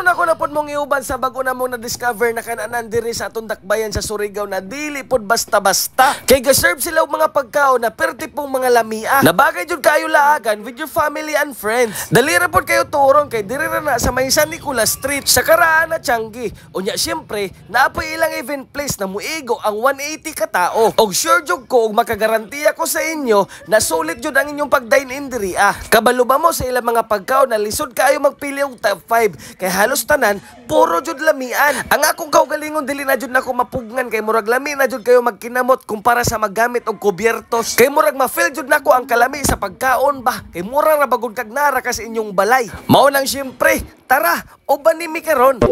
Mauna ko na pod mong iuban sa bago na mong na-discover na kananan diri sa atong dakbayan sa Surigao na dili pod basta-basta. Kay gaserve sila og mga pagkaon na perti pong mga lamia. Na bagay jud kayo laagan with your family and friends. Dali ra pod kayo turon kay diri ra na sa may San Nicolas Street sa Karaan na Tianggi. Unya syempre, naapoy ilang event place na muigo ang 180 ka tao. Og sure jud ko og makagarantiya ko sa inyo na sulit jud ang inyong pag-dine-in diri Kabalo ba mo sa ilang mga pagkaon na lisod kaayo magpili og top 5 kay halos tanan puro jud lamian. Ang akong kaugalingon dili na jud nako mapugnan kay murag lami na jud kayo magkinamot kumpara sa maggamit og kubyertos. Kay murag ma-feel jud nako ang kalami sa pagkaon ba kay mura ra bagod kag nara ka sa inyong balay. Mao nang syempre, tara, uban ni mi karon.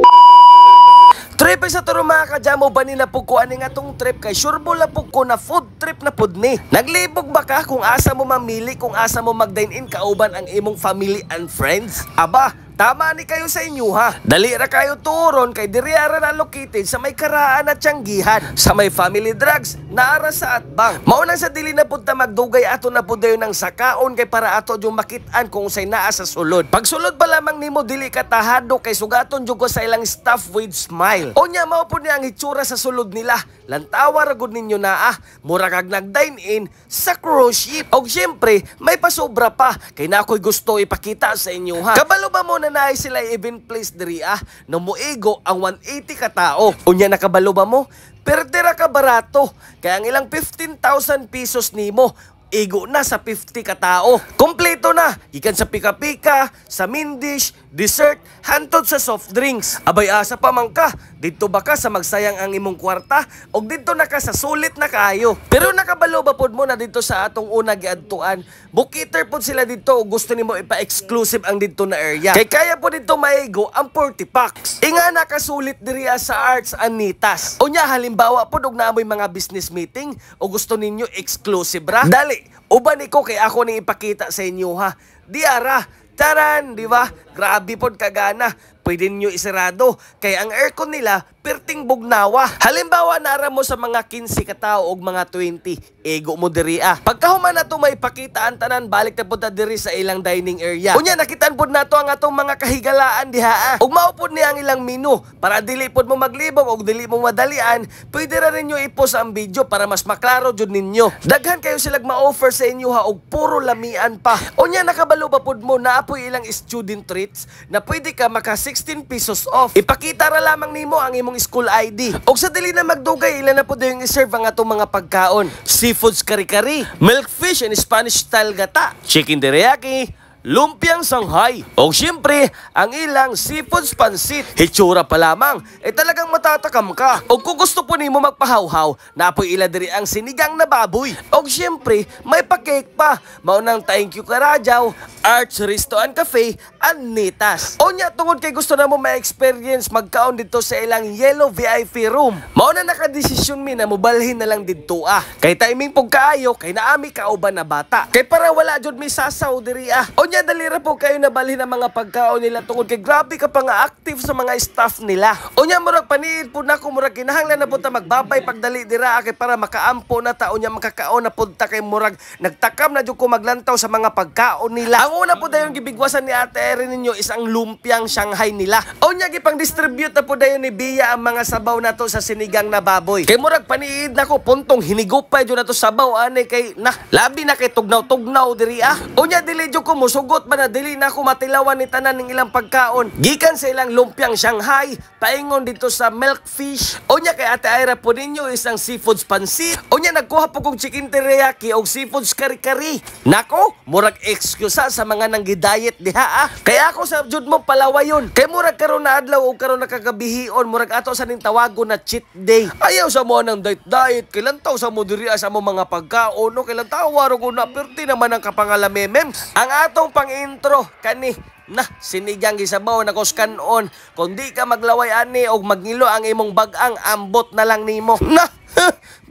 Trip sa turo mga kajamo ba ni napugkuan ni nga tong trip kay sure bola pug ko na food trip na pud ni. Naglibog ba ka kung asa mo mamili kung asa mo mag-dine-in kauban ang imong family and friends? Aba, tama ni kayo sa inyo ha. Dali ra kayo turon kay diri ara na located sa may Karaan at Tianggihan. Sa may family drugs naara sa atbang. Mao nang sa dili na pud ta magdugay ato na pud dayon ng sakaon kay para ato yung makit-an kung usay naa sa sulod. Pag sulod pa lamang nimo dili ka tahado kay sugaton jud ko sa ilang staff with smile. Unya mao pud ni ang itsura sa sulod nila. Lantawa ra gud ninyo naa. Mura kag nag-dine-in sa cruise ship. Og syempre may pasobra pa kay na ako'y gusto ipakita sa inyo ha. Kabalo ba mo na naay sila event place diri na muigo ang 180 ka tao. Unya nakabalo ba mo? Perdera ka barato. Kaya ang ilang 15,000 pesos nimo igo na sa 50 ka tao. Kompleto na. Ikan sa pika-pika, sa main dish, dessert, hantod sa soft drinks. Abay asa pa man ka. Dito ba ka sa magsayang ang imong kwarta? O dito na ka sa sulit na kaayo? Pero nakabalo ba pod mo na dito sa atong una giadtuan? Bookkeeper pod sila dito o gusto nimo ipa-exclusive ang dito na area. Kay kaya po dito maigo ang 40 packs. Inga nakasulit diri sa Arts Anitas. Unya halimbawa pod og naamoy mga business meeting o gusto ninyo exclusive ra? Dali, uban ko kay ako ni ipakita sa inyo ha. Diara, taran, di ba? Grabe pod kagana. Pwede nyo isirado kay ang aircon nila perting bugnawa. Halimbawa nara mo sa mga 15 katao og mga 20, ego mo diri Pagkahuman nato may pakita ang tanan balik na punta diri sa ilang dining area. Unya nakitan pud nato ang atong mga kahigalaan diha Ug mao pud ni ang ilang menu para dili pud mo maglibog og dili mo madalian. Pwede ra ninyo i-post ang video para mas maklaro jud ninyo. Daghan kayo silag ma-offer sa inyo ha og puro lamian pa. Unya nakabalo ba pud mo na apoy ilang student treats na pwede ka maka 16 pesos off. Ipakita ra lamang nimo ang imong school ID. Og sa dili na magdugay, ilan na po yung iserve ang atong mga pagkaon. Seafoods kari-kari, milk fish and Spanish style gata, chicken teriyaki, lumpiang Shanghai. O syempre, ang ilang seafoods pansit. Hitsura pa lamang, talagang matatakam ka. O kung gusto po nimo magpahawhaw, napoy ila diri ang sinigang na baboy. O syempre, may pa-cake pa. Maunang thank you Karajaw, Arts Resto and Cafe, Anitas. O nya, tungod kay gusto na mo ma-experience magkaon dito sa ilang yellow VIP room. Mauna nakadesisyon mi na mobalhin na lang dito Kay timing pog kaayo, kay naami kauban na bata. Kay para wala jud mi sasaw diri O nya, dalira po kayo nabalhin ang mga pagkaon nila tungod kay grabe ka pa nga active sa mga staff nila. O nya, murag paniid po na ko, murag kinahanglan na po ta magbabay pagdali dira kay para makaampo na ta. O nya, makakaon na po ta kay murag nagtakam na jud ko maglantaw sa mga pagkaon nila. Ang una po dayon gibigwasan ni Ate Erin ninyo is ang lumpiang Shanghai nila. O nya, gipang distribute na po dayon ni Bia ang mga sabaw na to sa sinigang na baboy. Kay murag paniid na ko puntong hinigupay jud na to sabaw ani kay na labi na kay tugnaw-tugnaw diri O nya, dili jud ko sugot ba na dili na ako matilawan ni tanan ng ilang pagkaon. Gikan sa ilang lumpiang Shanghai, paingon dito sa milk fish. O nya kay Ate Ira po ninyo isang seafoods pansit. O nya nagkuha po kong chicken teriyaki o seafoods kari-kari. Nako, murag excuse sa mga nanggi-diet diha Kaya ako sa jud mo palawayon. Kay murag karon na adlaw o karon na kagabihion, murag ato sa ning tawago na cheat day. Ayaw sa mo nang diet kailan taw sa mo diri sa mo mga pagkaon no kailan tawa ro ko na perti naman ang kapangalamemem. Ang atong pang-intro kani na sinigang gisabaw na kuskanon. Kung di ka maglaway ani og magngilo ang imong bag-ang ambot na lang nimo. Na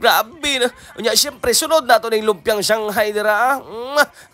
grabe na. Unya syempre sunod nato ning lumpiang Shanghai dira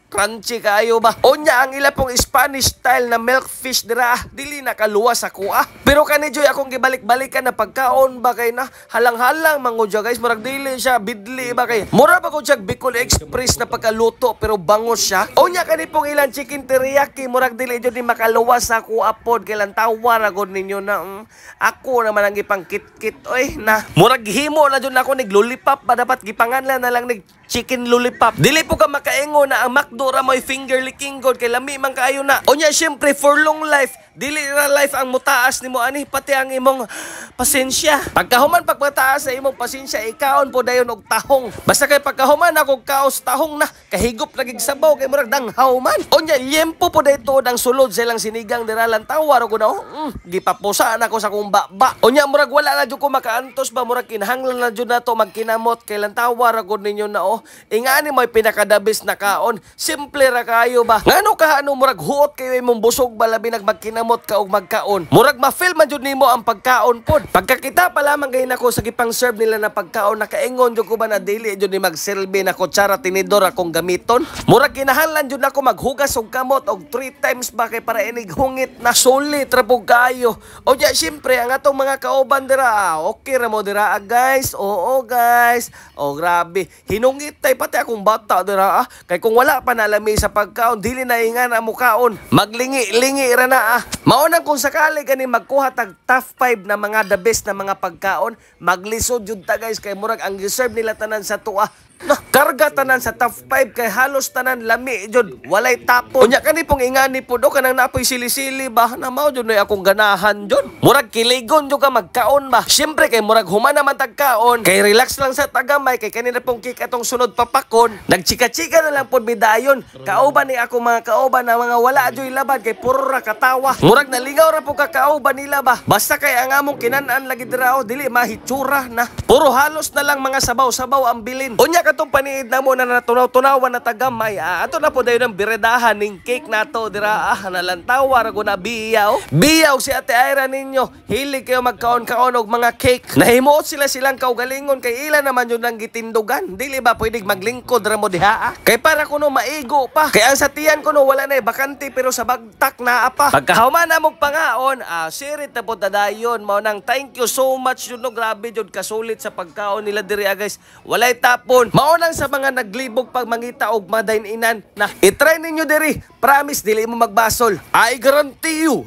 crunchy kayo ba. Unya ang ila pong Spanish style na milk fish dira, dili nakaluwas ako Pero kani Joy akong gibalik-balikan na pagkaon ba kay na halang-halang mangudya guys, murag dili siya bidli ba kay. Mura ba ko siya Bicol Express na pagkaluto pero bangos siya. Unya kani pong ilang chicken teriyaki, murag dili jud ni makaluwas ako pod kay lang tawar agod ninyo na ako naman ang gipang kit-kit oy na. Murag himo na jud ako nig lollipop ba dapat gipanganlan na lang nig chicken lollipop. Dili po ka makaingo na ang McDo ra mo'y finger licking god kay lami man kaayo na. Unya syempre for long life, dili ra life ang mutaas nimo ani pati ang imong pasensya. Pagkahuman pagmataas sa imong pasensya, ikaon po dayon og tahong. Basta kay pagkahuman ako kaos tahong na kahigop lagig sabaw kay murag danghaw man. Unya yempo po dayto ang sulod sa ilang sinigang dira lang tawar ko na gipapusa na ko sa kong baba. Unya murag wala na jud ko makaantos ba, murag kinahanglan na jud nato magkinamot kay lang tawar agud ninyo na ingani mo'y pinakadabis na kaon. Simple ra kayo ba? Ngano ka ano murag huot kayo imong busog ba labi nagmagkinamot ka og magkaon. Murag ma-feel man jud nimo ang pagkaon pod. Pagkakita pa lamang gay nako sa gipang serve nila na pagkaon, nakaingon jud ko ba na dili jud ni magsilbi na kutsara tinidor akong gamiton. Murag kinahanglan jud nako maghugas og kamot og 3 times ba kay para inig hungit na sulit ra pug kayo. O ya syempre ang atong mga kauban dira, okay ra mo dira guys. Oo guys. O grabe, hinungit tay pati akong bata dira kay kung wala pa nalami sa pagkaon dili na ingan ang mukaon, maglingi-lingi ra na Mao nang kung sakali kani magkuha tag top 5 na mga the best na mga pagkaon, maglisod jud ta guys kay murag ang reserve nila tanan sa tuwa. Karga tanan sa top 5 kay halos tanan lami jud, walay tapon. Unya kani pong ingani po do kanang napoy sili-sili ba na mao jud na akong ganahan jud. Murag kiligon jud ka magkaon ba. Syempre kay murag human naman tagkaon, kay relax lang sa tagamay kay kanina pong kik atong sunod papakon. Nagchika-chika na lang pod bidayon. Kauban ni ako mga kauban na mga wala jud labad kay puro ra katawa. Murag nalingaw ra po ka kauban nila ba. Basta kay ang among kinan-an lagi dira dili mahitsura na. Puro halos na lang mga sabaw-sabaw ang bilin. Unya katong paniid na mo na natunaw-tunawan na tagamay ato na po dayon ang biredahan ning cake nato dira nalantawa ra ko na biyaw si Ate Ira ninyo, hilig kayo magkaon-kaon og mga cake. Nahimuot sila silang kaugalingon kay ila naman yun ang gitindugan, dili ba pwedeng maglingkod ra mo diha kay para kuno maigo pa kay ang satiyan kuno wala na bakante pero sa bagtak na apa. Pagkahuman na mong pangaon sirit na po tadayon mao nang thank you so much yun no, grabe jud kasulit sa pagkaon nila diri guys, walay tapon. Mao nang sa mga naglibog pag mangita og madain-inan na i-try ninyo diri, promise dili mo magbasol, I guarantee you.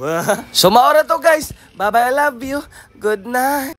So mao ra to guys, bye bye, I love you, good night.